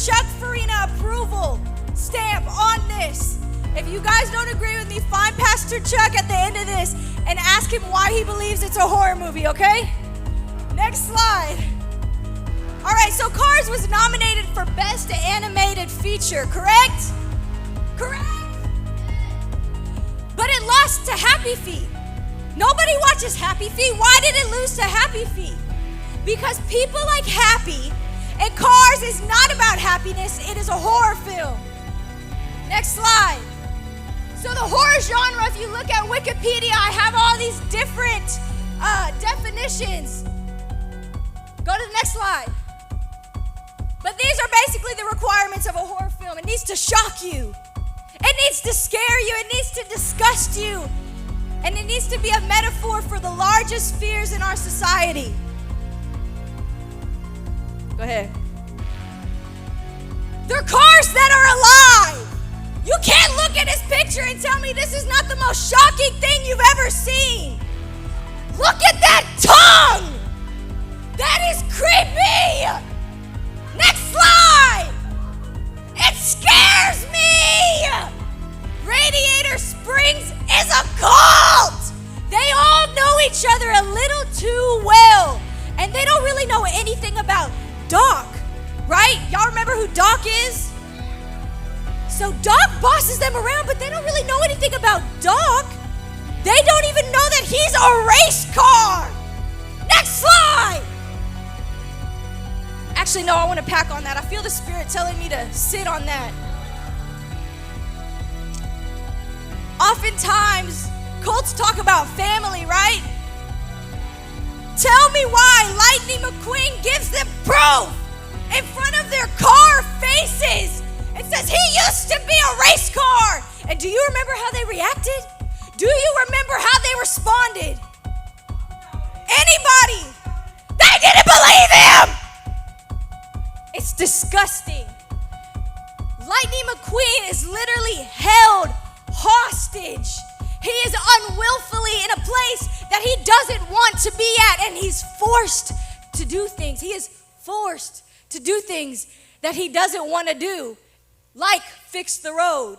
Chuck Farina approval stamp on this. If you guys don't agree with me, find Pastor Chuck at the end of this and ask him why he believes it's a horror movie, okay? Next slide. All right, so Cars was nominated for Best Animated Feature, correct? Correct? But it lost to Happy Feet. Nobody watches Happy Feet. Why did it lose to Happy Feet? Because people like Happy, and Cars is not about happiness, it is a horror film. Next slide. So the horror genre, if you look at Wikipedia, I have all these different definitions. Go to the next slide. But these are basically the requirements of a horror film. It needs to shock you. It needs to scare you. It needs to disgust you. And it needs to be a metaphor for the largest fears in our society. Go ahead. They're cars that are alive. You can't look at this picture and tell me this is not the most shocking thing you've ever seen. Look at that tongue. That is creepy. Next slide. It scares me. Radiator Springs is a cult. They all know each other a little too well. And they don't really know anything about Doc, right? Y'all remember who Doc is? So Doc bosses them around, but they don't really know anything about Doc. They don't even know that he's a race car. Next slide. Actually, no, I want to pack on that. I feel the Spirit telling me to sit on that. Oftentimes, cults talk about family, right? Tell me why Lightning McQueen gives them proof in front of their car faces and says he used to be a race car. And do you remember how they reacted? Do you remember how they responded? Anybody? They didn't believe him! It's disgusting. Lightning McQueen is literally held hostage. He is unwillfully in a place that he doesn't want to be at, and he's forced to do things. He is forced to do things that he doesn't want to do, like fix the road.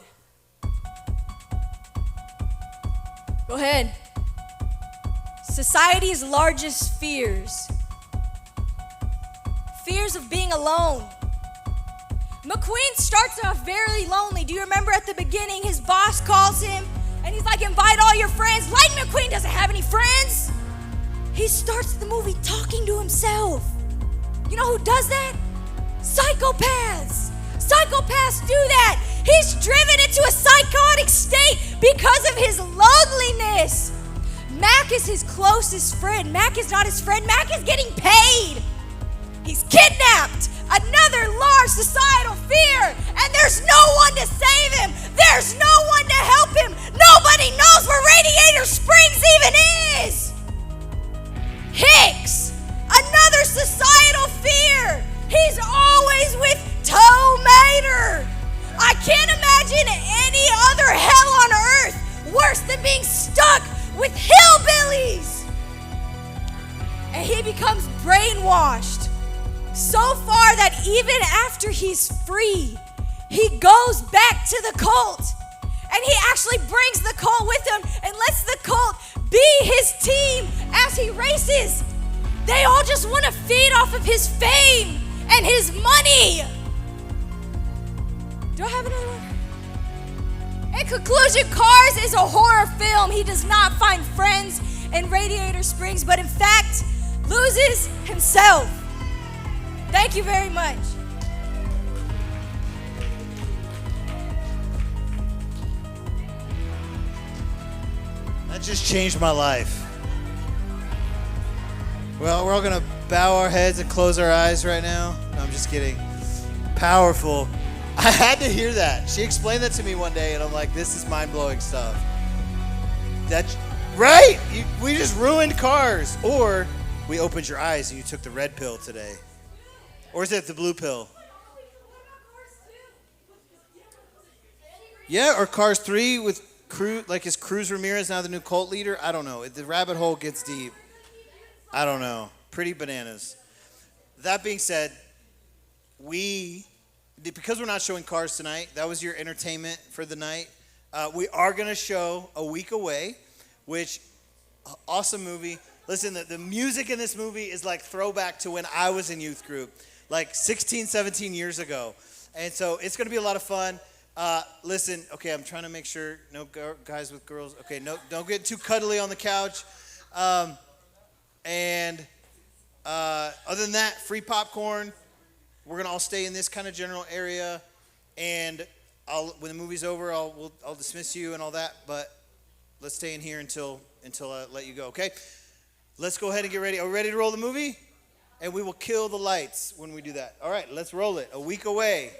Go ahead. Society's largest fears. Fears of being alone. McQueen starts off very lonely. Do you remember at the beginning, his boss calls him and he's like, invite all your friends. Lightning McQueen doesn't have any friends. He starts the movie talking to himself. You know who does that? Psychopaths. Psychopaths do that. He's driven into a psychotic state because of his loneliness. Mac is his closest friend. Mac is not his friend. Mac is getting paid. He's kidnapped. Another large societal fear. And there's no one to save him. There's no one to help him. Nobody knows where Radiator Springs even is. Hicks. Another societal fear. He's always with Tomater. I can't imagine any other hell on earth worse than being stuck with hillbillies. And he becomes brainwashed so far that even after he's free, he goes back to the cult. And he actually brings the cult with him and lets the cult be his team as he races. They all just want to feed off of his fame and his money. Do I have another one? In conclusion, Cars is a horror film. He does not find friends in Radiator Springs, but in fact, loses himself. Thank you very much. That just changed my life. Well, we're all gonna bow our heads and close our eyes right now. No, I'm just kidding. Powerful. I had to hear that. She explained that to me one day, and I'm like, this is mind-blowing stuff. That's right. We just ruined Cars, or we opened your eyes and you took the red pill today, or is it the blue pill? Yeah, or Cars 3 with Cruz, like is Cruz Ramirez now the new cult leader? I don't know. The rabbit hole gets deep. I don't know. Pretty bananas. That being said, we because we're not showing Cars tonight, that was your entertainment for the night. We are going to show A Week Away, which, awesome movie. Listen, the music in this movie is like throwback to when I was in youth group, like 16, 17 years ago. And so it's going to be a lot of fun. Listen, okay, I'm trying to make sure no guys with girls. Okay, no, don't get too cuddly on the couch. Other than that, free popcorn. We're going to all stay in this kind of general area. And when the movie's over, I'll dismiss you and all that. But let's stay in here until I let you go, okay? Let's go ahead and get ready. Are we ready to roll the movie? And we will kill the lights when we do that. All right, let's roll it. A Week Away.